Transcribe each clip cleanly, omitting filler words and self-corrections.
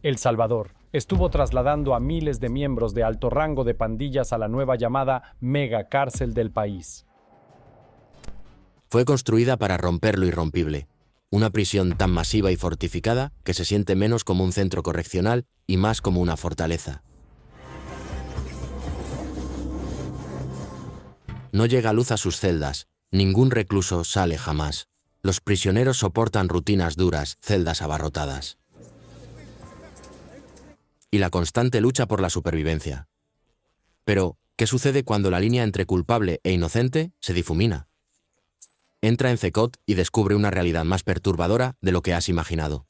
El Salvador estuvo trasladando a miles de miembros de alto rango de pandillas a la nueva llamada mega cárcel del país. Fue construida para romper lo irrompible, una prisión tan masiva y fortificada que se siente menos como un centro correccional y más como una fortaleza. No llega luz a sus celdas, ningún recluso sale jamás. Los prisioneros soportan rutinas duras, celdas abarrotadas. Y la constante lucha por la supervivencia. Pero, ¿qué sucede cuando la línea entre culpable e inocente se difumina? Entra en CECOT y descubre una realidad más perturbadora de lo que has imaginado.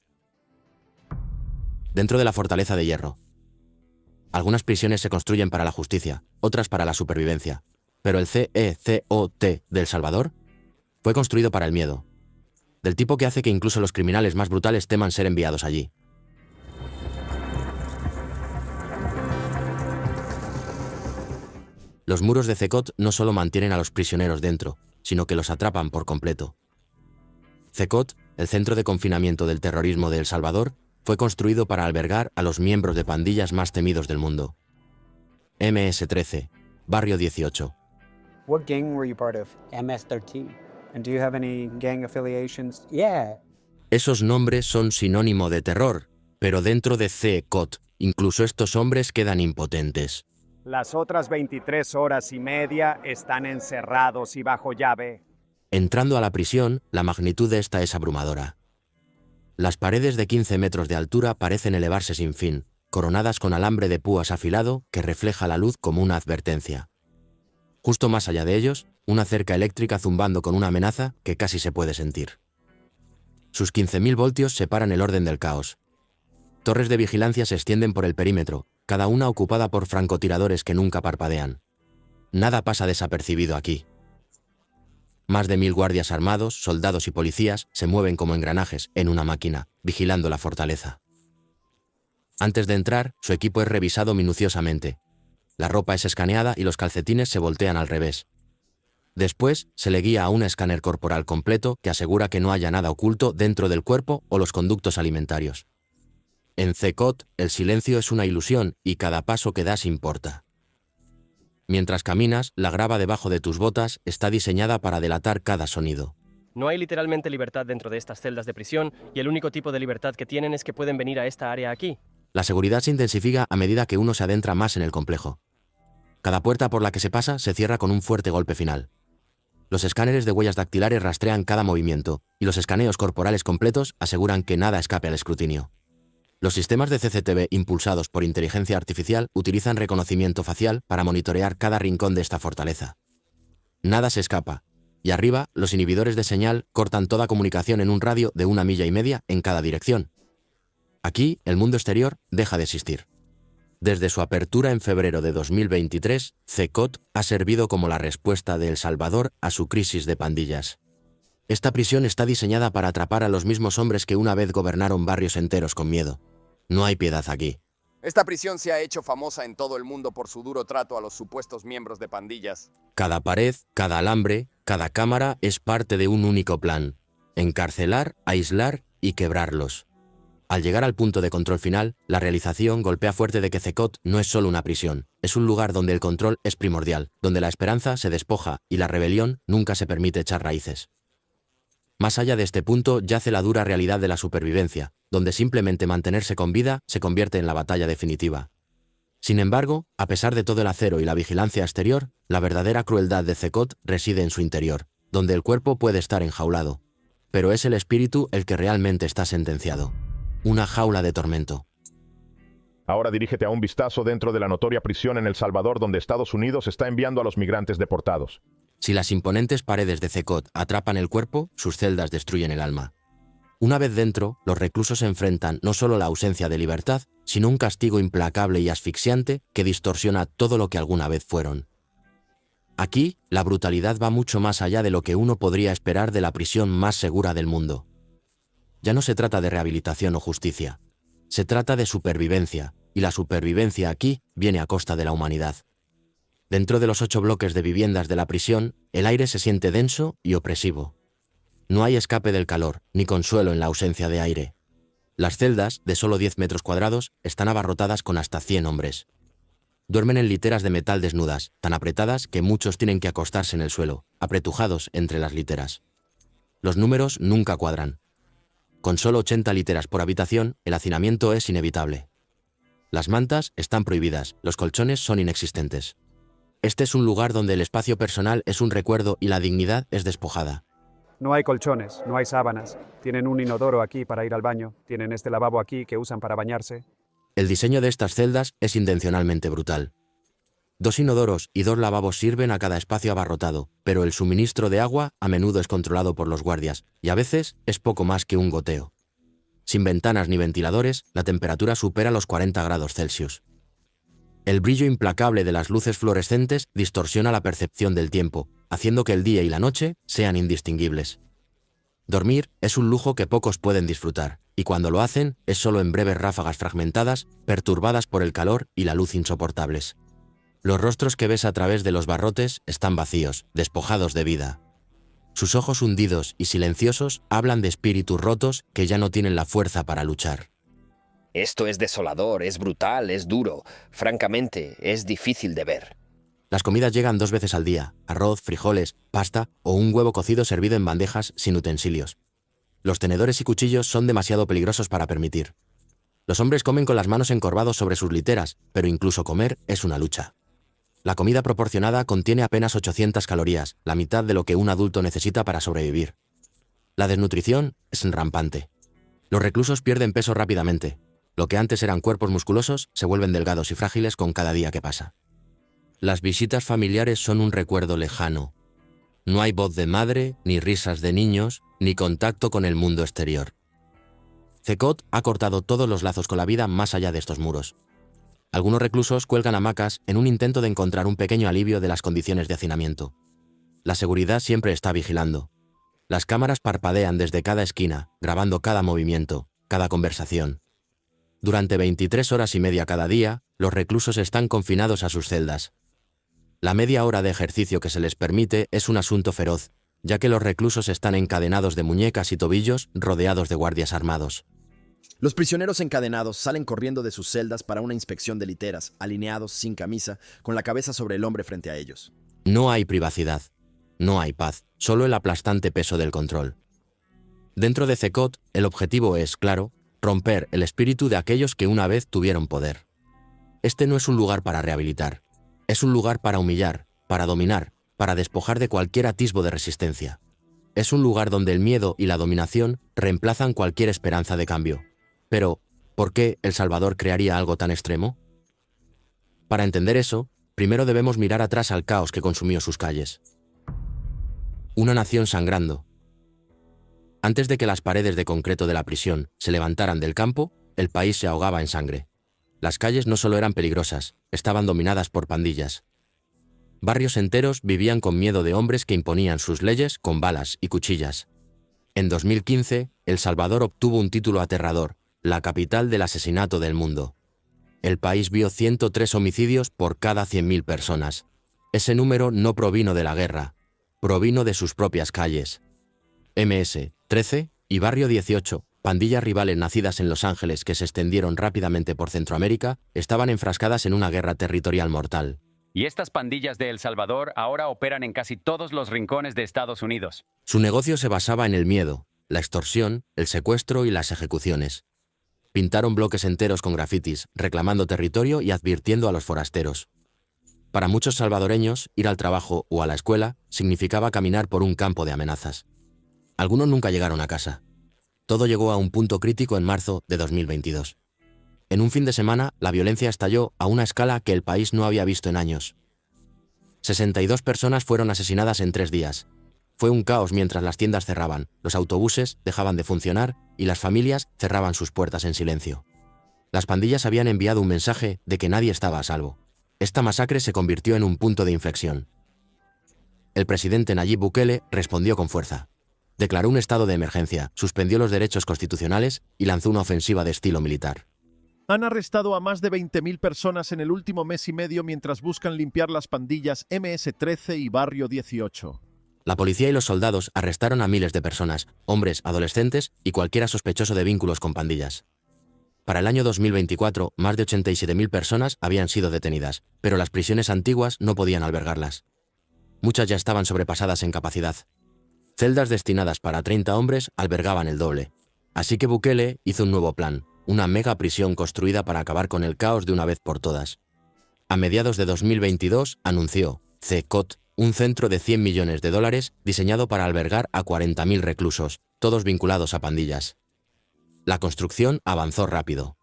Dentro de la fortaleza de hierro. Algunas prisiones se construyen para la justicia, otras para la supervivencia. Pero el CECOT de El Salvador fue construido para el miedo. Del tipo que hace que incluso los criminales más brutales teman ser enviados allí. Los muros de CECOT no solo mantienen a los prisioneros dentro, sino que los atrapan por completo. CECOT, el centro de confinamiento del terrorismo de El Salvador, fue construido para albergar a los miembros de pandillas más temidos del mundo. MS-13, Barrio 18. What gang were you part of? MS-13. And do you have any gang affiliations? Yeah. Esos nombres son sinónimo de terror, pero dentro de CECOT, incluso estos hombres quedan impotentes. Las otras 23 horas y media están encerrados y bajo llave. Entrando a la prisión, la magnitud de esta es abrumadora. Las paredes de 15 metros de altura parecen elevarse sin fin, coronadas con alambre de púas afilado que refleja la luz como una advertencia. Justo más allá de ellos, una cerca eléctrica zumbando con una amenaza que casi se puede sentir. Sus 15.000 voltios separan el orden del caos. Torres de vigilancia se extienden por el perímetro, cada una ocupada por francotiradores que nunca parpadean. Nada pasa desapercibido aquí. Más de 1000 guardias armados, soldados y policías se mueven como engranajes en una máquina, vigilando la fortaleza. Antes de entrar, su equipo es revisado minuciosamente. La ropa es escaneada y los calcetines se voltean al revés. Después, se le guía a un escáner corporal completo que asegura que no haya nada oculto dentro del cuerpo o los conductos alimentarios. En CECOT, el silencio es una ilusión y cada paso que das importa. Mientras caminas, la grava debajo de tus botas está diseñada para delatar cada sonido. No hay literalmente libertad dentro de estas celdas de prisión y el único tipo de libertad que tienen es que pueden venir a esta área aquí. La seguridad se intensifica a medida que uno se adentra más en el complejo. Cada puerta por la que se pasa se cierra con un fuerte golpe final. Los escáneres de huellas dactilares rastrean cada movimiento y los escaneos corporales completos aseguran que nada escape al escrutinio. Los sistemas de CCTV impulsados por inteligencia artificial utilizan reconocimiento facial para monitorear cada rincón de esta fortaleza. Nada se escapa, y arriba los inhibidores de señal cortan toda comunicación en un radio de 1,5 millas en cada dirección. Aquí, el mundo exterior deja de existir. Desde su apertura en febrero de 2023, CECOT ha servido como la respuesta de El Salvador a su crisis de pandillas. Esta prisión está diseñada para atrapar a los mismos hombres que una vez gobernaron barrios enteros con miedo. No hay piedad aquí. Esta prisión se ha hecho famosa en todo el mundo por su duro trato a los supuestos miembros de pandillas. Cada pared, cada alambre, cada cámara es parte de un único plan: encarcelar, aislar y quebrarlos. Al llegar al punto de control final, la realización golpea fuerte de que CECOT no es solo una prisión, es un lugar donde el control es primordial, donde la esperanza se despoja y la rebelión nunca se permite echar raíces. Más allá de este punto yace la dura realidad de la supervivencia, donde simplemente mantenerse con vida se convierte en la batalla definitiva. Sin embargo, a pesar de todo el acero y la vigilancia exterior, la verdadera crueldad de CECOT reside en su interior, donde el cuerpo puede estar enjaulado. Pero es el espíritu el que realmente está sentenciado. Una jaula de tormento. Ahora dirígete a un vistazo dentro de la notoria prisión en El Salvador donde Estados Unidos está enviando a los migrantes deportados. Si las imponentes paredes de CECOT atrapan el cuerpo, sus celdas destruyen el alma. Una vez dentro, los reclusos enfrentan no solo la ausencia de libertad, sino un castigo implacable y asfixiante que distorsiona todo lo que alguna vez fueron. Aquí, la brutalidad va mucho más allá de lo que uno podría esperar de la prisión más segura del mundo. Ya no se trata de rehabilitación o justicia. Se trata de supervivencia, y la supervivencia aquí viene a costa de la humanidad. Dentro de los 8 bloques de viviendas de la prisión, el aire se siente denso y opresivo. No hay escape del calor, ni consuelo en la ausencia de aire. Las celdas, de solo 10 metros cuadrados, están abarrotadas con hasta 100 hombres. Duermen en literas de metal desnudas, tan apretadas que muchos tienen que acostarse en el suelo, apretujados entre las literas. Los números nunca cuadran. Con solo 80 literas por habitación, el hacinamiento es inevitable. Las mantas están prohibidas, los colchones son inexistentes. Este es un lugar donde el espacio personal es un recuerdo y la dignidad es despojada. No hay colchones, no hay sábanas. Tienen un inodoro aquí para ir al baño. Tienen este lavabo aquí que usan para bañarse. El diseño de estas celdas es intencionalmente brutal. 2 inodoros y 2 lavabos sirven a cada espacio abarrotado, pero el suministro de agua a menudo es controlado por los guardias, y a veces es poco más que un goteo. Sin ventanas ni ventiladores, la temperatura supera los 40 grados Celsius. El brillo implacable de las luces fluorescentes distorsiona la percepción del tiempo, haciendo que el día y la noche sean indistinguibles. Dormir es un lujo que pocos pueden disfrutar, y cuando lo hacen es solo en breves ráfagas fragmentadas, perturbadas por el calor y la luz insoportables. Los rostros que ves a través de los barrotes están vacíos, despojados de vida. Sus ojos hundidos y silenciosos hablan de espíritus rotos que ya no tienen la fuerza para luchar. Esto es desolador, es brutal, es duro. Francamente, es difícil de ver. Las comidas llegan 2 veces al día: arroz, frijoles, pasta o un huevo cocido servido en bandejas sin utensilios. Los tenedores y cuchillos son demasiado peligrosos para permitir. Los hombres comen con las manos encorvados sobre sus literas, pero incluso comer es una lucha. La comida proporcionada contiene apenas 800 calorías, la mitad de lo que un adulto necesita para sobrevivir. La desnutrición es rampante. Los reclusos pierden peso rápidamente. Lo que antes eran cuerpos musculosos se vuelven delgados y frágiles con cada día que pasa. Las visitas familiares son un recuerdo lejano. No hay voz de madre, ni risas de niños, ni contacto con el mundo exterior. Cecot ha cortado todos los lazos con la vida más allá de estos muros. Algunos reclusos cuelgan hamacas en un intento de encontrar un pequeño alivio de las condiciones de hacinamiento. La seguridad siempre está vigilando. Las cámaras parpadean desde cada esquina, grabando cada movimiento, cada conversación. Durante 23 horas y media cada día, los reclusos están confinados a sus celdas. La media hora de ejercicio que se les permite es un asunto feroz, ya que los reclusos están encadenados de muñecas y tobillos, rodeados de guardias armados. Los prisioneros encadenados salen corriendo de sus celdas para una inspección de literas, alineados sin camisa, con la cabeza sobre el hombre frente a ellos. No hay privacidad, no hay paz, solo el aplastante peso del control. Dentro de Cecot, el objetivo es, claro, romper el espíritu de aquellos que una vez tuvieron poder. Este no es un lugar para rehabilitar, es un lugar para humillar, para dominar, para despojar de cualquier atisbo de resistencia. Es un lugar donde el miedo y la dominación reemplazan cualquier esperanza de cambio. Pero, ¿por qué El Salvador crearía algo tan extremo? Para entender eso, primero debemos mirar atrás al caos que consumió sus calles. Una nación sangrando. Antes de que las paredes de concreto de la prisión se levantaran del campo, el país se ahogaba en sangre. Las calles no solo eran peligrosas, estaban dominadas por pandillas. Barrios enteros vivían con miedo de hombres que imponían sus leyes con balas y cuchillas. En 2015, El Salvador obtuvo un título aterrador: la capital del asesinato del mundo. El país vio 103 homicidios por cada 100.000 personas. Ese número no provino de la guerra, provino de sus propias calles. MS-13 y Barrio 18, pandillas rivales nacidas en Los Ángeles que se extendieron rápidamente por Centroamérica, estaban enfrascadas en una guerra territorial mortal. Y estas pandillas de El Salvador ahora operan en casi todos los rincones de Estados Unidos. Su negocio se basaba en el miedo, la extorsión, el secuestro y las ejecuciones. Pintaron bloques enteros con grafitis, reclamando territorio y advirtiendo a los forasteros. Para muchos salvadoreños, ir al trabajo o a la escuela significaba caminar por un campo de amenazas. Algunos nunca llegaron a casa. Todo llegó a un punto crítico en marzo de 2022. En un fin de semana, la violencia estalló a una escala que el país no había visto en años. 62 personas fueron asesinadas en 3 días. Fue un caos mientras las tiendas cerraban, los autobuses dejaban de funcionar y las familias cerraban sus puertas en silencio. Las pandillas habían enviado un mensaje de que nadie estaba a salvo. Esta masacre se convirtió en un punto de inflexión. El presidente Nayib Bukele respondió con fuerza. Declaró un estado de emergencia, suspendió los derechos constitucionales y lanzó una ofensiva de estilo militar. Han arrestado a más de 20.000 personas en el último mes y medio mientras buscan limpiar las pandillas MS-13 y Barrio 18. La policía y los soldados arrestaron a miles de personas, hombres, adolescentes y cualquiera sospechoso de vínculos con pandillas. Para el año 2024, más de 87.000 personas habían sido detenidas, pero las prisiones antiguas no podían albergarlas. Muchas ya estaban sobrepasadas en capacidad. Celdas destinadas para 30 hombres albergaban el doble. Así que Bukele hizo un nuevo plan, una mega prisión construida para acabar con el caos de una vez por todas. A mediados de 2022 anunció CECOT, un centro de $100 millones diseñado para albergar a 40.000 reclusos, todos vinculados a pandillas. La construcción avanzó rápido.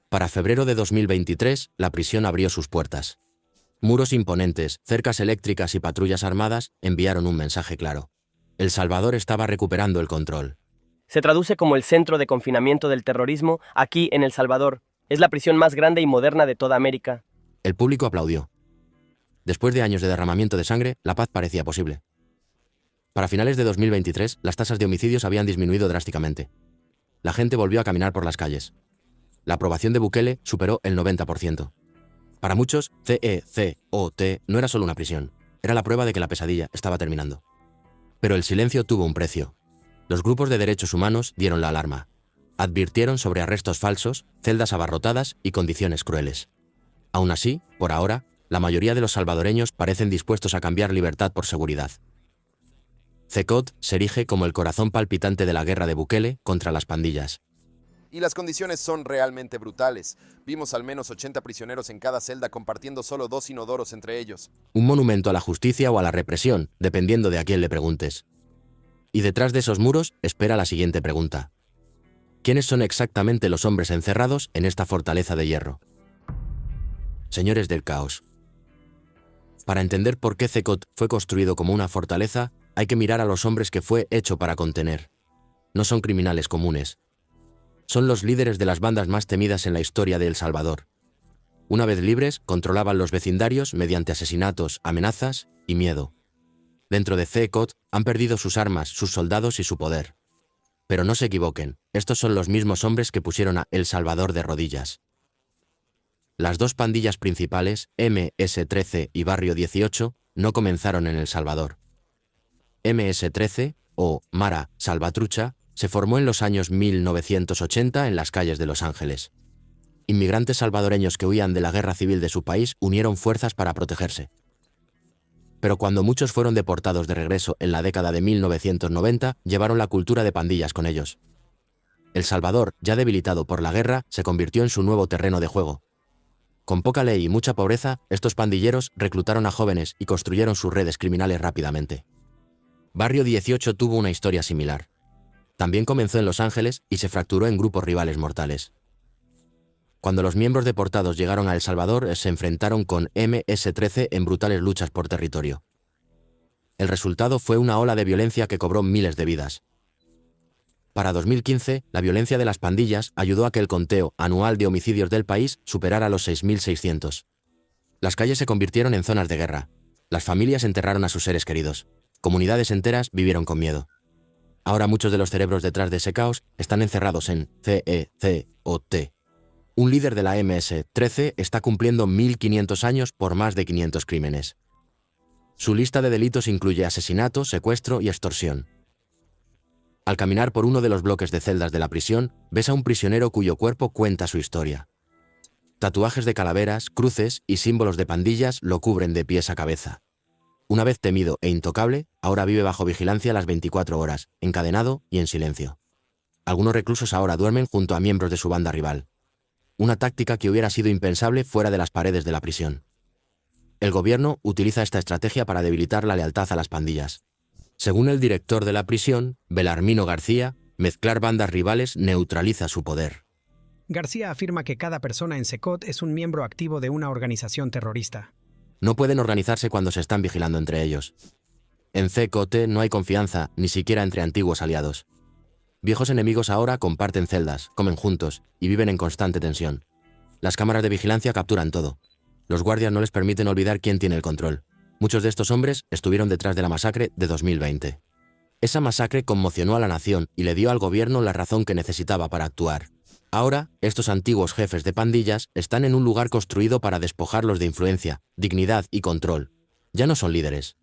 Para febrero de 2023, la prisión abrió sus puertas. Muros imponentes, cercas eléctricas y patrullas armadas enviaron un mensaje claro. El Salvador estaba recuperando el control. Se traduce como el centro de confinamiento del terrorismo aquí en El Salvador. Es la prisión más grande y moderna de toda América. El público aplaudió. Después de años de derramamiento de sangre, la paz parecía posible. Para finales de 2023, las tasas de homicidios habían disminuido drásticamente. La gente volvió a caminar por las calles. La aprobación de Bukele superó el 90%. Para muchos, CECOT no era solo una prisión, era la prueba de que la pesadilla estaba terminando. Pero el silencio tuvo un precio. Los grupos de derechos humanos dieron la alarma. Advirtieron sobre arrestos falsos, celdas abarrotadas y condiciones crueles. Aún así, por ahora, la mayoría de los salvadoreños parecen dispuestos a cambiar libertad por seguridad. CECOT se erige como el corazón palpitante de la guerra de Bukele contra las pandillas. Y las condiciones son realmente brutales. Vimos al menos 80 prisioneros en cada celda compartiendo solo 2 inodoros entre ellos. Un monumento a la justicia o a la represión, dependiendo de a quién le preguntes. Y detrás de esos muros espera la siguiente pregunta. ¿Quiénes son exactamente los hombres encerrados en esta fortaleza de hierro? Señores del caos. Para entender por qué CECOT fue construido como una fortaleza, hay que mirar a los hombres que fue hecho para contener. No son criminales comunes. Son los líderes de las bandas más temidas en la historia de El Salvador. Una vez libres, controlaban los vecindarios mediante asesinatos, amenazas y miedo. Dentro de CECOT han perdido sus armas, sus soldados y su poder. Pero no se equivoquen, estos son los mismos hombres que pusieron a El Salvador de rodillas. Las dos pandillas principales, MS-13 y Barrio 18, no comenzaron en El Salvador. MS-13, o Mara Salvatrucha, se formó en los años 1980 en las calles de Los Ángeles. Inmigrantes salvadoreños que huían de la guerra civil de su país unieron fuerzas para protegerse. Pero cuando muchos fueron deportados de regreso en la década de 1990, llevaron la cultura de pandillas con ellos. El Salvador, ya debilitado por la guerra, se convirtió en su nuevo terreno de juego. Con poca ley y mucha pobreza, estos pandilleros reclutaron a jóvenes y construyeron sus redes criminales rápidamente. Barrio 18 tuvo una historia similar. También comenzó en Los Ángeles y se fracturó en grupos rivales mortales. Cuando los miembros deportados llegaron a El Salvador, se enfrentaron con MS-13 en brutales luchas por territorio. El resultado fue una ola de violencia que cobró miles de vidas. Para 2015, la violencia de las pandillas ayudó a que el conteo anual de homicidios del país superara los 6.600. Las calles se convirtieron en zonas de guerra. Las familias enterraron a sus seres queridos. Comunidades enteras vivieron con miedo. Ahora muchos de los cerebros detrás de ese caos están encerrados en CECOT. Un líder de la MS-13 está cumpliendo 1.500 años por más de 500 crímenes. Su lista de delitos incluye asesinato, secuestro y extorsión. Al caminar por uno de los bloques de celdas de la prisión, ves a un prisionero cuyo cuerpo cuenta su historia. Tatuajes de calaveras, cruces y símbolos de pandillas lo cubren de pies a cabeza. Una vez temido e intocable, ahora vive bajo vigilancia las 24 horas, encadenado y en silencio. Algunos reclusos ahora duermen junto a miembros de su banda rival. Una táctica que hubiera sido impensable fuera de las paredes de la prisión. El gobierno utiliza esta estrategia para debilitar la lealtad a las pandillas. Según el director de la prisión, Belarmino García, mezclar bandas rivales neutraliza su poder. García afirma que cada persona en CECOT es un miembro activo de una organización terrorista. No pueden organizarse cuando se están vigilando entre ellos. En CECOT no hay confianza, ni siquiera entre antiguos aliados. Viejos enemigos ahora comparten celdas, comen juntos y viven en constante tensión. Las cámaras de vigilancia capturan todo. Los guardias no les permiten olvidar quién tiene el control. Muchos de estos hombres estuvieron detrás de la masacre de 2020. Esa masacre conmocionó a la nación y le dio al gobierno la razón que necesitaba para actuar. Ahora, estos antiguos jefes de pandillas están en un lugar construido para despojarlos de influencia, dignidad y control. Ya no son líderes.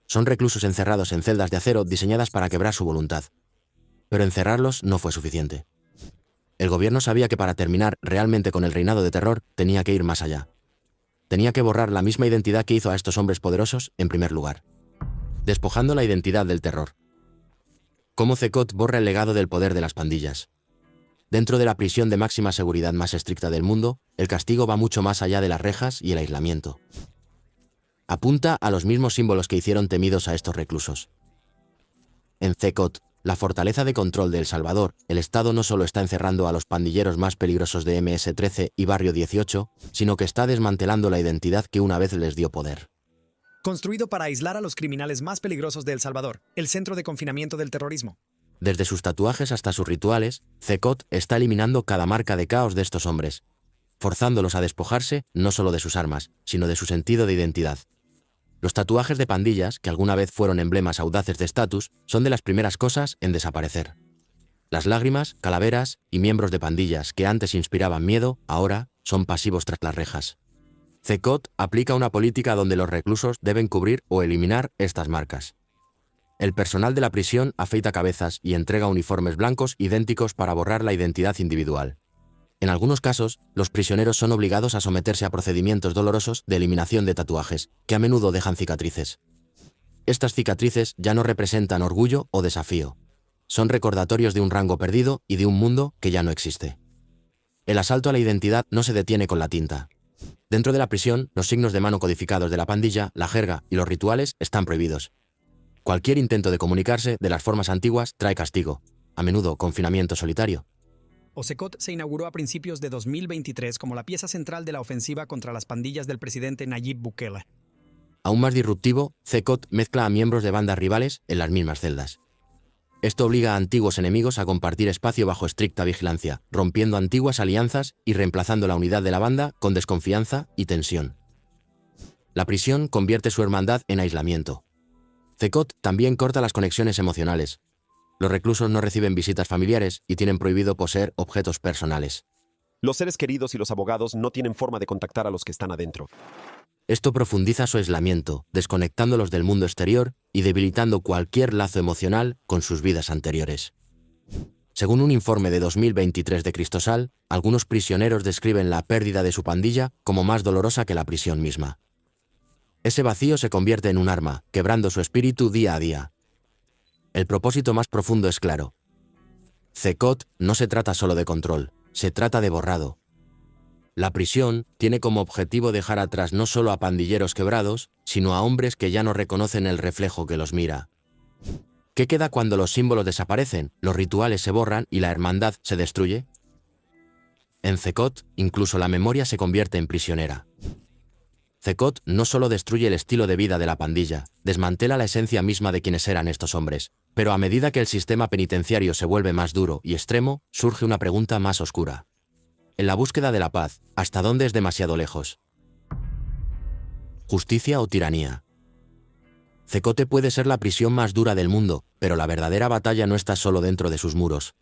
Son reclusos encerrados en celdas de acero diseñadas para quebrar su voluntad. Pero encerrarlos no fue suficiente. El gobierno sabía que para terminar realmente con el reinado de terror tenía que ir más allá. Tenía que borrar la misma identidad que hizo a estos hombres poderosos en primer lugar, despojando la identidad del terror. ¿Cómo CECOT borra el legado del poder de las pandillas? Dentro de la prisión de máxima seguridad más estricta del mundo, el castigo va mucho más allá de las rejas y el aislamiento. Apunta a los mismos símbolos que hicieron temidos a estos reclusos. En CECOT, la fortaleza de control de El Salvador, el Estado no solo está encerrando a los pandilleros más peligrosos de MS-13 y Barrio 18, sino que está desmantelando la identidad que una vez les dio poder. Construido para aislar a los criminales más peligrosos de El Salvador, el centro de confinamiento del terrorismo. Desde sus tatuajes hasta sus rituales, CECOT está eliminando cada marca de caos de estos hombres, forzándolos a despojarse no solo de sus armas, sino de su sentido de identidad. Los tatuajes de pandillas, que alguna vez fueron emblemas audaces de estatus, son de las primeras cosas en desaparecer. Las lágrimas, calaveras y miembros de pandillas que antes inspiraban miedo, ahora son pasivos tras las rejas. CECOT aplica una política donde los reclusos deben cubrir o eliminar estas marcas. El personal de la prisión afeita cabezas y entrega uniformes blancos idénticos para borrar la identidad individual. En algunos casos, los prisioneros son obligados a someterse a procedimientos dolorosos de eliminación de tatuajes, que a menudo dejan cicatrices. Estas cicatrices ya no representan orgullo o desafío. Son recordatorios de un rango perdido y de un mundo que ya no existe. El asalto a la identidad no se detiene con la tinta. Dentro de la prisión, los signos de mano codificados de la pandilla, la jerga y los rituales están prohibidos. Cualquier intento de comunicarse de las formas antiguas trae castigo, a menudo confinamiento solitario. CECOT se inauguró a principios de 2023 como la pieza central de la ofensiva contra las pandillas del presidente Nayib Bukele. Aún más disruptivo, CECOT mezcla a miembros de bandas rivales en las mismas celdas. Esto obliga a antiguos enemigos a compartir espacio bajo estricta vigilancia, rompiendo antiguas alianzas y reemplazando la unidad de la banda con desconfianza y tensión. La prisión convierte su hermandad en aislamiento. CECOT también corta las conexiones emocionales. Los reclusos no reciben visitas familiares y tienen prohibido poseer objetos personales. Los seres queridos y los abogados no tienen forma de contactar a los que están adentro. Esto profundiza su aislamiento, desconectándolos del mundo exterior y debilitando cualquier lazo emocional con sus vidas anteriores. Según un informe de 2023 de Cristosal, algunos prisioneros describen la pérdida de su pandilla como más dolorosa que la prisión misma. Ese vacío se convierte en un arma, quebrando su espíritu día a día. El propósito más profundo es claro. CECOT no se trata solo de control, se trata de borrado. La prisión tiene como objetivo dejar atrás no solo a pandilleros quebrados, sino a hombres que ya no reconocen el reflejo que los mira. ¿Qué queda cuando los símbolos desaparecen, los rituales se borran y la hermandad se destruye? En CECOT, incluso la memoria se convierte en prisionera. CECOT no solo destruye el estilo de vida de la pandilla, desmantela la esencia misma de quienes eran estos hombres, pero a medida que el sistema penitenciario se vuelve más duro y extremo, surge una pregunta más oscura. En la búsqueda de la paz, ¿hasta dónde es demasiado lejos? ¿Justicia o tiranía? CECOT puede ser la prisión más dura del mundo, pero la verdadera batalla no está solo dentro de sus muros.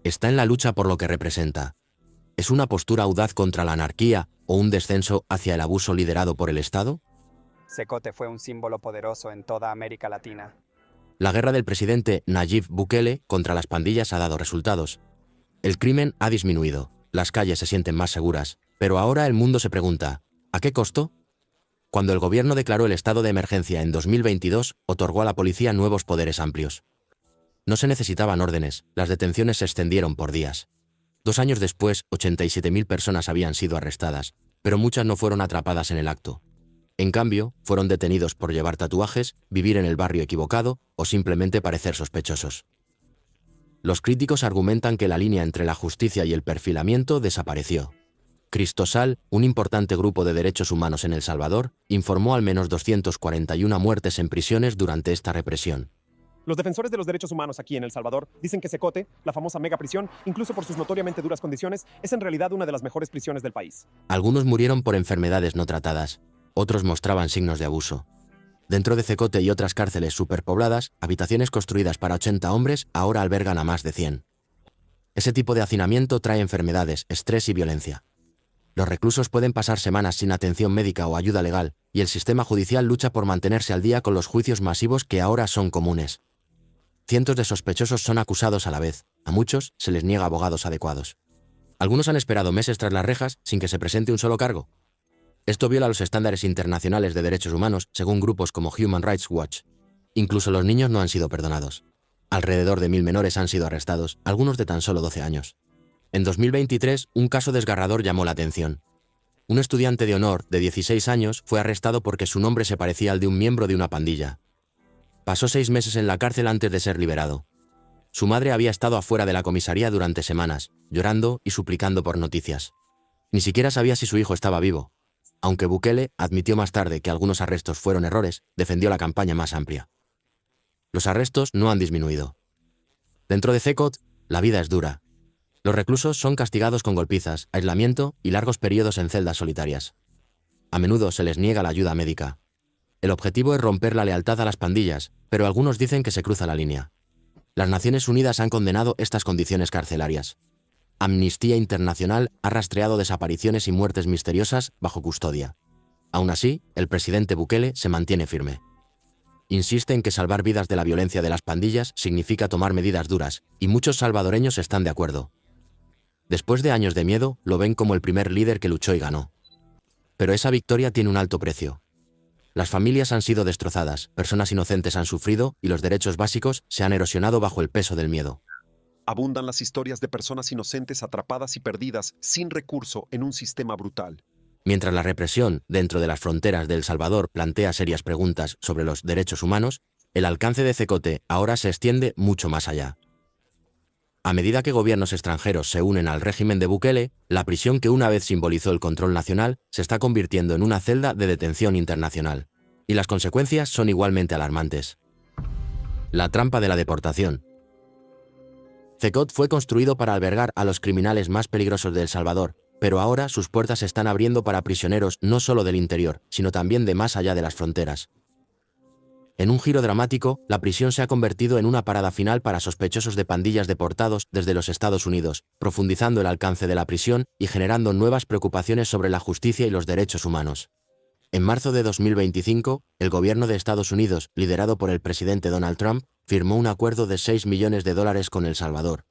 Está en la lucha por lo que representa. ¿Es una postura audaz contra la anarquía o un descenso hacia el abuso liderado por el Estado? CECOT fue un símbolo poderoso en toda América Latina. La guerra del presidente Nayib Bukele contra las pandillas ha dado resultados. El crimen ha disminuido, las calles se sienten más seguras, pero ahora el mundo se pregunta, ¿a qué costo? Cuando el gobierno declaró el estado de emergencia en 2022, otorgó a la policía nuevos poderes amplios. No se necesitaban órdenes, las detenciones se extendieron por días. 2 años después, 87.000 personas habían sido arrestadas, pero muchas no fueron atrapadas en el acto. En cambio, fueron detenidos por llevar tatuajes, vivir en el barrio equivocado o simplemente parecer sospechosos. Los críticos argumentan que la línea entre la justicia y el perfilamiento desapareció. Cristosal, un importante grupo de derechos humanos en El Salvador, informó al menos 241 muertes en prisiones durante esta represión. Los defensores de los derechos humanos aquí en El Salvador dicen que CECOT, la famosa megaprisión, incluso por sus notoriamente duras condiciones, es en realidad una de las mejores prisiones del país. Algunos murieron por enfermedades no tratadas, otros mostraban signos de abuso. Dentro de CECOT y otras cárceles superpobladas, habitaciones construidas para 80 hombres ahora albergan a más de 100. Ese tipo de hacinamiento trae enfermedades, estrés y violencia. Los reclusos pueden pasar semanas sin atención médica o ayuda legal, y el sistema judicial lucha por mantenerse al día con los juicios masivos que ahora son comunes. Cientos de sospechosos son acusados a la vez, a muchos se les niega abogados adecuados. Algunos han esperado meses tras las rejas sin que se presente un solo cargo. Esto viola los estándares internacionales de derechos humanos, según grupos como Human Rights Watch. Incluso los niños no han sido perdonados. Alrededor de 1000 menores han sido arrestados, algunos de tan solo 12 años. En 2023, un caso desgarrador llamó la atención. Un estudiante de honor de 16 años fue arrestado porque su nombre se parecía al de un miembro de una pandilla. Pasó 6 meses en la cárcel antes de ser liberado. Su madre había estado afuera de la comisaría durante semanas, llorando y suplicando por noticias. Ni siquiera sabía si su hijo estaba vivo. Aunque Bukele admitió más tarde que algunos arrestos fueron errores, defendió la campaña más amplia. Los arrestos no han disminuido. Dentro de CECOT, la vida es dura. Los reclusos son castigados con golpizas, aislamiento y largos periodos en celdas solitarias. A menudo se les niega la ayuda médica. El objetivo es romper la lealtad a las pandillas, pero algunos dicen que se cruza la línea. Las Naciones Unidas han condenado estas condiciones carcelarias. Amnistía Internacional ha rastreado desapariciones y muertes misteriosas bajo custodia. Aún así, el presidente Bukele se mantiene firme. Insiste en que salvar vidas de la violencia de las pandillas significa tomar medidas duras, y muchos salvadoreños están de acuerdo. Después de años de miedo, lo ven como el primer líder que luchó y ganó. Pero esa victoria tiene un alto precio. Las familias han sido destrozadas, personas inocentes han sufrido y los derechos básicos se han erosionado bajo el peso del miedo. Abundan las historias de personas inocentes atrapadas y perdidas sin recurso en un sistema brutal. Mientras la represión dentro de las fronteras de El Salvador plantea serias preguntas sobre los derechos humanos, el alcance de CECOTE ahora se extiende mucho más allá. A medida que gobiernos extranjeros se unen al régimen de Bukele, la prisión que una vez simbolizó el control nacional se está convirtiendo en una celda de detención internacional. Y las consecuencias son igualmente alarmantes. La trampa de la deportación. CECOT fue construido para albergar a los criminales más peligrosos de El Salvador, pero ahora sus puertas se están abriendo para prisioneros no solo del interior, sino también de más allá de las fronteras. En un giro dramático, la prisión se ha convertido en una parada final para sospechosos de pandillas deportados desde los Estados Unidos, profundizando el alcance de la prisión y generando nuevas preocupaciones sobre la justicia y los derechos humanos. En marzo de 2025, el gobierno de Estados Unidos, liderado por el presidente Donald Trump, firmó un acuerdo de $6 millones con El Salvador.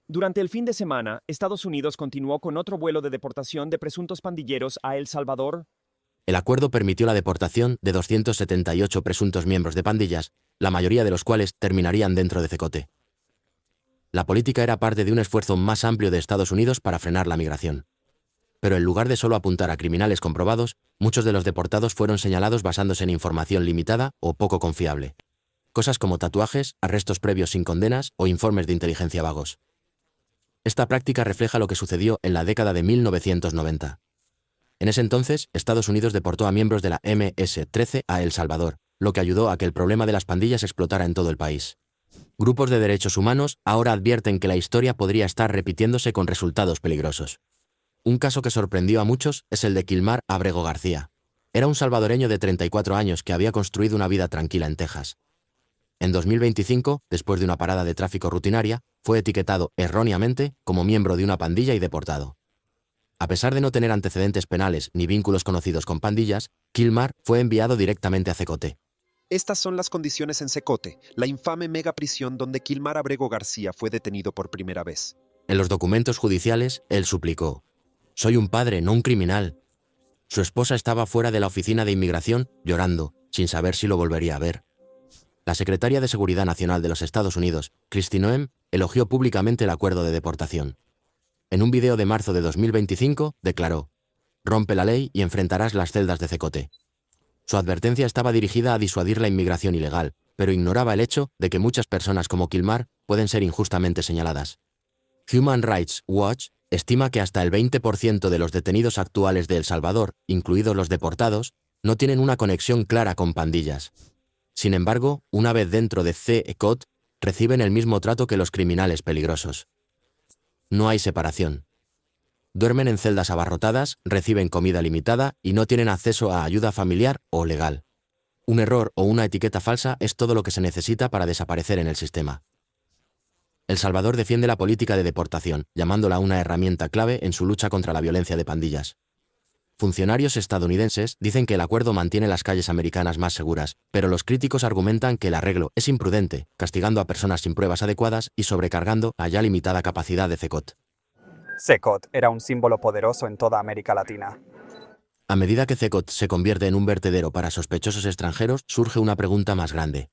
Durante el fin de semana, Estados Unidos continuó con otro vuelo de deportación de presuntos pandilleros a El Salvador. El acuerdo permitió la deportación de 278 presuntos miembros de pandillas, la mayoría de los cuales terminarían dentro de CECOTE. La política era parte de un esfuerzo más amplio de Estados Unidos para frenar la migración. Pero en lugar de solo apuntar a criminales comprobados, muchos de los deportados fueron señalados basándose en información limitada o poco confiable. Cosas como tatuajes, arrestos previos sin condenas o informes de inteligencia vagos. Esta práctica refleja lo que sucedió en la década de 1990. En ese entonces, Estados Unidos deportó a miembros de la MS-13 a El Salvador, lo que ayudó a que el problema de las pandillas explotara en todo el país. Grupos de derechos humanos ahora advierten que la historia podría estar repitiéndose con resultados peligrosos. Un caso que sorprendió a muchos es el de Kilmar Abrego García. Era un salvadoreño de 34 años que había construido una vida tranquila en Texas. En 2025, después de una parada de tráfico rutinaria, fue etiquetado erróneamente como miembro de una pandilla y deportado. A pesar de no tener antecedentes penales ni vínculos conocidos con pandillas, Kilmar fue enviado directamente a CECOTE. Estas son las condiciones en CECOTE, la infame megaprisión donde Kilmar Abrego García fue detenido por primera vez. En los documentos judiciales, él suplicó: «Soy un padre, no un criminal». Su esposa estaba fuera de la oficina de inmigración, llorando, sin saber si lo volvería a ver. La secretaria de Seguridad Nacional de los Estados Unidos, Kristi Noem, elogió públicamente el acuerdo de deportación. En un video de marzo de 2025, declaró: «Rompe la ley y enfrentarás las celdas de CECOTE». Su advertencia estaba dirigida a disuadir la inmigración ilegal, pero ignoraba el hecho de que muchas personas como Kilmar pueden ser injustamente señaladas. Human Rights Watch estima que hasta el 20% de los detenidos actuales de El Salvador, incluidos los deportados, no tienen una conexión clara con pandillas. Sin embargo, una vez dentro de CECOT, reciben el mismo trato que los criminales peligrosos. No hay separación. Duermen en celdas abarrotadas, reciben comida limitada y no tienen acceso a ayuda familiar o legal. Un error o una etiqueta falsa es todo lo que se necesita para desaparecer en el sistema. El Salvador defiende la política de deportación, llamándola una herramienta clave en su lucha contra la violencia de pandillas. Funcionarios estadounidenses dicen que el acuerdo mantiene las calles americanas más seguras, pero los críticos argumentan que el arreglo es imprudente, castigando a personas sin pruebas adecuadas y sobrecargando la ya limitada capacidad de CECOT. CECOT era un símbolo poderoso en toda América Latina. A medida que CECOT se convierte en un vertedero para sospechosos extranjeros, surge una pregunta más grande.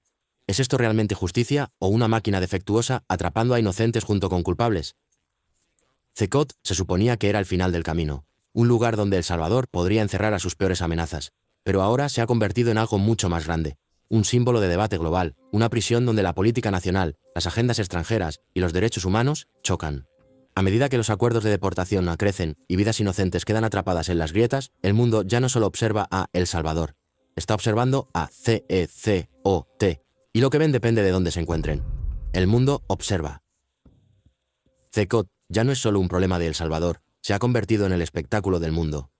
¿Es esto realmente justicia o una máquina defectuosa atrapando a inocentes junto con culpables? CECOT se suponía que era el final del camino, un lugar donde El Salvador podría encerrar a sus peores amenazas, pero ahora se ha convertido en algo mucho más grande, un símbolo de debate global, una prisión donde la política nacional, las agendas extranjeras y los derechos humanos chocan. A medida que los acuerdos de deportación crecen y vidas inocentes quedan atrapadas en las grietas, el mundo ya no solo observa a El Salvador, está observando a CECOT, y lo que ven depende de dónde se encuentren. El mundo observa. CECOT ya no es solo un problema de El Salvador, se ha convertido en el espectáculo del mundo.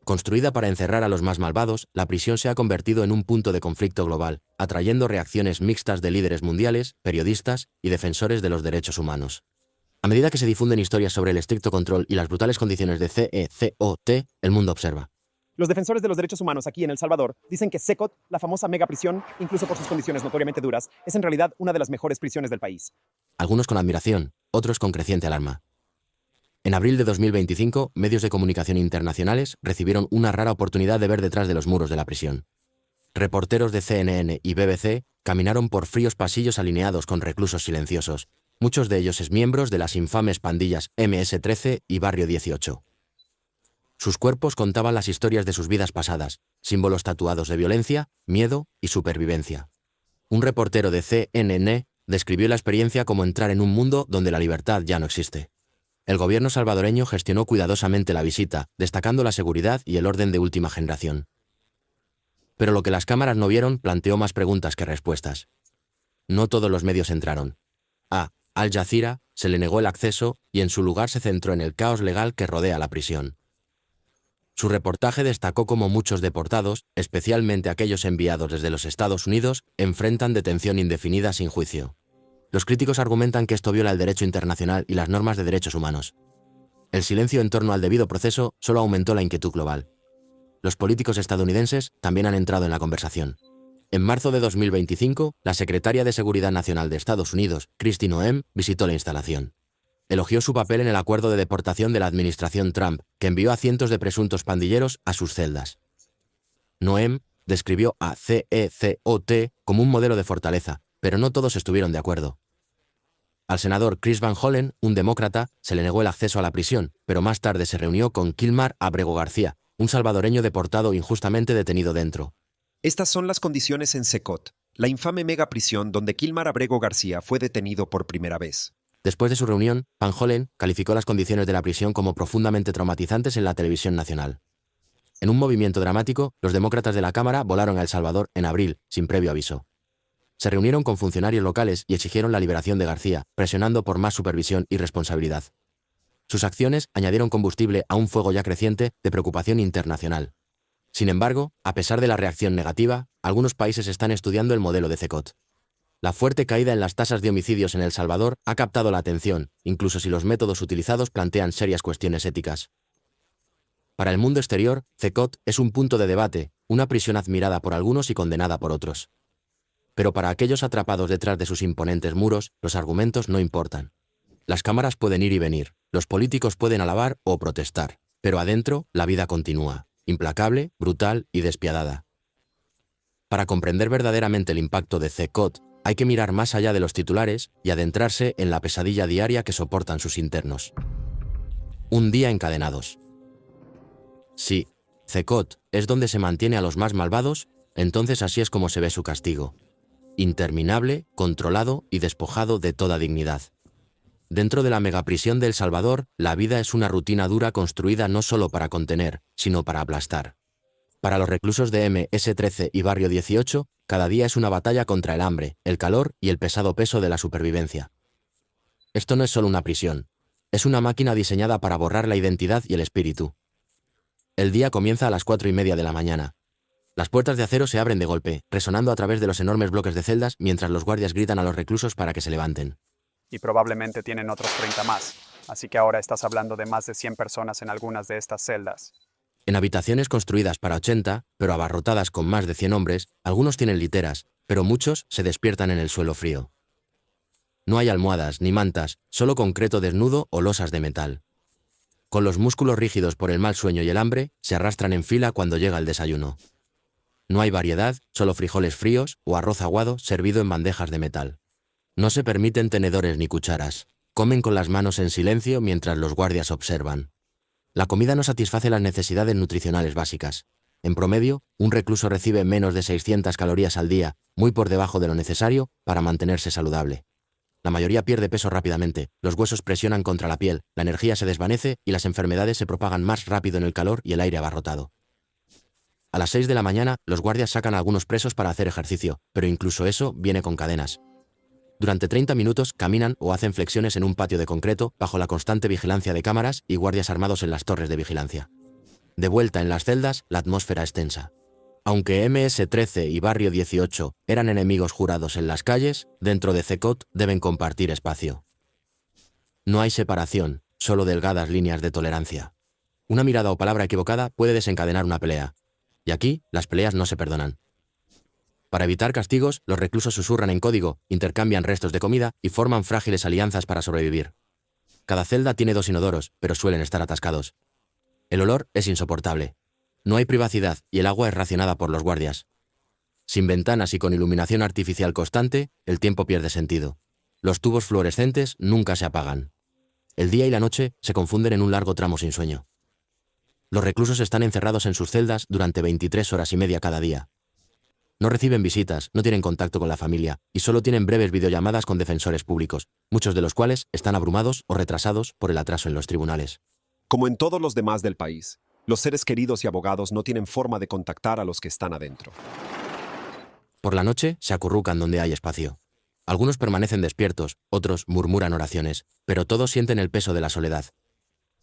Construida para encerrar a los más malvados, la prisión se ha convertido en un punto de conflicto global, atrayendo reacciones mixtas de líderes mundiales, periodistas y defensores de los derechos humanos. A medida que se difunden historias sobre el estricto control y las brutales condiciones de CECOT, el mundo observa. Los defensores de los derechos humanos aquí en El Salvador dicen que CECOT, la famosa megaprisión, incluso por sus condiciones notoriamente duras, es en realidad una de las mejores prisiones del país. Algunos con admiración, otros con creciente alarma. En abril de 2025, medios de comunicación internacionales recibieron una rara oportunidad de ver detrás de los muros de la prisión. Reporteros de CNN y BBC caminaron por fríos pasillos alineados con reclusos silenciosos, muchos de ellos exmiembros de las infames pandillas MS-13 y Barrio 18. Sus cuerpos contaban las historias de sus vidas pasadas, símbolos tatuados de violencia, miedo y supervivencia. Un reportero de CNN describió la experiencia como entrar en un mundo donde la libertad ya no existe. El gobierno salvadoreño gestionó cuidadosamente la visita, destacando la seguridad y el orden de última generación. Pero lo que las cámaras no vieron planteó más preguntas que respuestas. No todos los medios entraron. A Al Jazeera se le negó el acceso y en su lugar se centró en el caos legal que rodea la prisión. Su reportaje destacó cómo muchos deportados, especialmente aquellos enviados desde los Estados Unidos, enfrentan detención indefinida sin juicio. Los críticos argumentan que esto viola el derecho internacional y las normas de derechos humanos. El silencio en torno al debido proceso solo aumentó la inquietud global. Los políticos estadounidenses también han entrado en la conversación. En marzo de 2025, la secretaria de Seguridad Nacional de Estados Unidos, Kristi Noem, visitó la instalación. Elogió su papel en el acuerdo de deportación de la administración Trump, que envió a cientos de presuntos pandilleros a sus celdas. Noem describió a CECOT como un modelo de fortaleza, pero no todos estuvieron de acuerdo. Al senador Chris Van Hollen, un demócrata, se le negó el acceso a la prisión, pero más tarde se reunió con Kilmar Abrego García, un salvadoreño deportado injustamente detenido dentro. Estas son las condiciones en CECOT, la infame megaprisión donde Kilmar Abrego García fue detenido por primera vez. Después de su reunión, Van Hollen calificó las condiciones de la prisión como profundamente traumatizantes en la televisión nacional. En un movimiento dramático, los demócratas de la Cámara volaron a El Salvador en abril, sin previo aviso. Se reunieron con funcionarios locales y exigieron la liberación de García, presionando por más supervisión y responsabilidad. Sus acciones añadieron combustible a un fuego ya creciente de preocupación internacional. Sin embargo, a pesar de la reacción negativa, algunos países están estudiando el modelo de CECOT. La fuerte caída en las tasas de homicidios en El Salvador ha captado la atención, incluso si los métodos utilizados plantean serias cuestiones éticas. Para el mundo exterior, CECOT es un punto de debate, una prisión admirada por algunos y condenada por otros. Pero para aquellos atrapados detrás de sus imponentes muros, los argumentos no importan. Las cámaras pueden ir y venir, los políticos pueden alabar o protestar, pero adentro la vida continúa, implacable, brutal y despiadada. Para comprender verdaderamente el impacto de CECOT, hay que mirar más allá de los titulares y adentrarse en la pesadilla diaria que soportan sus internos. Un día encadenados. Si CECOT es donde se mantiene a los más malvados, entonces así es como se ve su castigo. Interminable, controlado y despojado de toda dignidad. Dentro de la megaprisión de El Salvador, la vida es una rutina dura construida no solo para contener, sino para aplastar. Para los reclusos de MS-13 y Barrio 18, cada día es una batalla contra el hambre, el calor y el pesado peso de la supervivencia. Esto no es solo una prisión, es una máquina diseñada para borrar la identidad y el espíritu. El día comienza a las 4:30 de la mañana. Las puertas de acero se abren de golpe, resonando a través de los enormes bloques de celdas mientras los guardias gritan a los reclusos para que se levanten. y probablemente tienen otros 30 más. Así que ahora estás hablando de más de 100 personas en algunas de estas celdas. En habitaciones construidas para 80, pero abarrotadas con más de 100 hombres, algunos tienen literas, pero muchos se despiertan en el suelo frío. No hay almohadas ni mantas, solo concreto desnudo o losas de metal. Con los músculos rígidos por el mal sueño y el hambre, se arrastran en fila cuando llega el desayuno. No hay variedad, solo frijoles fríos o arroz aguado servido en bandejas de metal. No se permiten tenedores ni cucharas. Comen con las manos en silencio mientras los guardias observan. La comida no satisface las necesidades nutricionales básicas. En promedio, un recluso recibe menos de 600 calorías al día, muy por debajo de lo necesario para mantenerse saludable. La mayoría pierde peso rápidamente, los huesos presionan contra la piel, la energía se desvanece y las enfermedades se propagan más rápido en el calor y el aire abarrotado. A las 6 de la mañana, los guardias sacan a algunos presos para hacer ejercicio, pero incluso eso viene con cadenas. Durante 30 minutos caminan o hacen flexiones en un patio de concreto bajo la constante vigilancia de cámaras y guardias armados en las torres de vigilancia. De vuelta en las celdas, la atmósfera es tensa. Aunque MS-13 y Barrio 18 eran enemigos jurados en las calles, dentro de CECOT deben compartir espacio. No hay separación, solo delgadas líneas de tolerancia. Una mirada o palabra equivocada puede desencadenar una pelea. Y aquí, las peleas no se perdonan. Para evitar castigos, los reclusos susurran en código, intercambian restos de comida y forman frágiles alianzas para sobrevivir. Cada celda tiene 2 inodoros, pero suelen estar atascados. El olor es insoportable. No hay privacidad y el agua es racionada por los guardias. Sin ventanas y con iluminación artificial constante, el tiempo pierde sentido. Los tubos fluorescentes nunca se apagan. El día y la noche se confunden en un largo tramo sin sueño. Los reclusos están encerrados en sus celdas durante 23 horas y media cada día. No reciben visitas, no tienen contacto con la familia y solo tienen breves videollamadas con defensores públicos, muchos de los cuales están abrumados o retrasados por el atraso en los tribunales. Como en todos los demás del país, los seres queridos y abogados no tienen forma de contactar a los que están adentro. Por la noche se acurrucan donde hay espacio. Algunos permanecen despiertos, otros murmuran oraciones, pero todos sienten el peso de la soledad.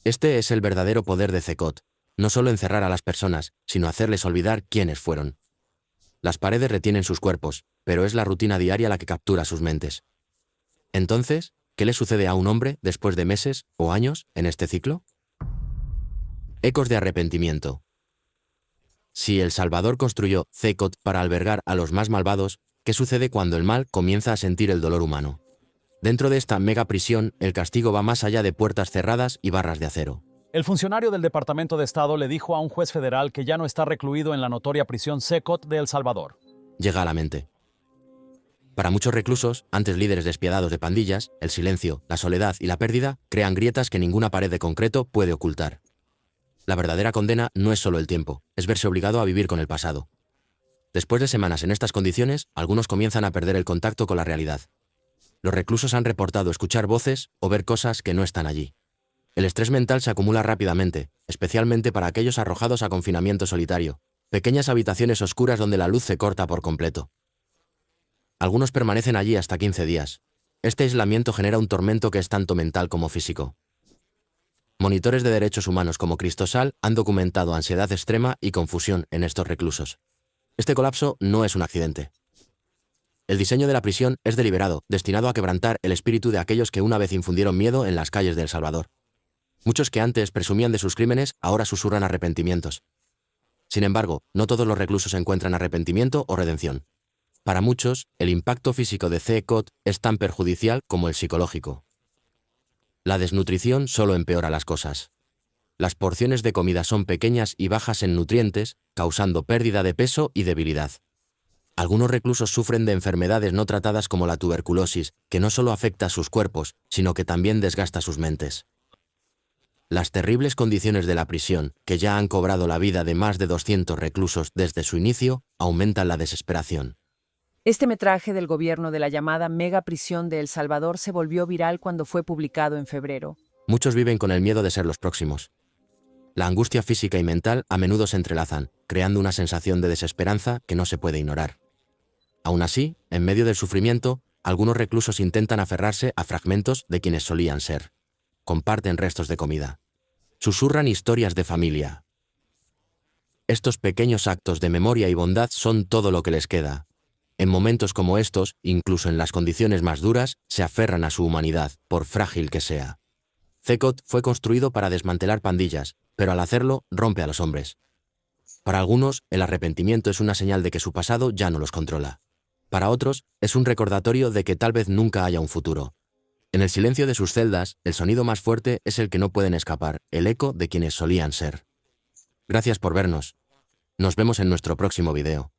Este es el verdadero poder de CECOT, no solo encerrar a las personas, sino hacerles olvidar quiénes fueron. Las paredes retienen sus cuerpos, pero es la rutina diaria la que captura sus mentes. Entonces, ¿qué le sucede a un hombre después de meses o años en este ciclo? Ecos de arrepentimiento. Si El Salvador construyó CECOT para albergar a los más malvados, ¿qué sucede cuando el mal comienza a sentir el dolor humano? Dentro de esta mega prisión, el castigo va más allá de puertas cerradas y barras de acero. El funcionario del Departamento de Estado le dijo a un juez federal que ya no está recluido en la notoria prisión CECOT de El Salvador. Llega a la mente. Para muchos reclusos, antes líderes despiadados de pandillas, el silencio, la soledad y la pérdida crean grietas que ninguna pared de concreto puede ocultar. La verdadera condena no es solo el tiempo, es verse obligado a vivir con el pasado. Después de semanas en estas condiciones, algunos comienzan a perder el contacto con la realidad. Los reclusos han reportado escuchar voces o ver cosas que no están allí. El estrés mental se acumula rápidamente, especialmente para aquellos arrojados a confinamiento solitario, pequeñas habitaciones oscuras donde la luz se corta por completo. Algunos permanecen allí hasta 15 días. Este aislamiento genera un tormento que es tanto mental como físico. Monitores de derechos humanos como Cristosal han documentado ansiedad extrema y confusión en estos reclusos. Este colapso no es un accidente. El diseño de la prisión es deliberado, destinado a quebrantar el espíritu de aquellos que una vez infundieron miedo en las calles de El Salvador. Muchos que antes presumían de sus crímenes ahora susurran arrepentimientos. Sin embargo, no todos los reclusos encuentran arrepentimiento o redención. Para muchos, el impacto físico de CECOT es tan perjudicial como el psicológico. La desnutrición solo empeora las cosas. Las porciones de comida son pequeñas y bajas en nutrientes, causando pérdida de peso y debilidad. Algunos reclusos sufren de enfermedades no tratadas como la tuberculosis, que no solo afecta a sus cuerpos, sino que también desgasta sus mentes. Las terribles condiciones de la prisión, que ya han cobrado la vida de más de 200 reclusos desde su inicio, aumentan la desesperación. Este metraje del gobierno de la llamada mega prisión de El Salvador se volvió viral cuando fue publicado en febrero. Muchos viven con el miedo de ser los próximos. La angustia física y mental a menudo se entrelazan, creando una sensación de desesperanza que no se puede ignorar. Aún así, en medio del sufrimiento, algunos reclusos intentan aferrarse a fragmentos de quienes solían ser. Comparten restos de comida. Susurran historias de familia. Estos pequeños actos de memoria y bondad son todo lo que les queda. En momentos como estos, incluso en las condiciones más duras, se aferran a su humanidad, por frágil que sea. CECOT fue construido para desmantelar pandillas, pero al hacerlo, rompe a los hombres. Para algunos, el arrepentimiento es una señal de que su pasado ya no los controla. Para otros, es un recordatorio de que tal vez nunca haya un futuro. En el silencio de sus celdas, el sonido más fuerte es el que no pueden escapar, el eco de quienes solían ser. Gracias por vernos. Nos vemos en nuestro próximo video.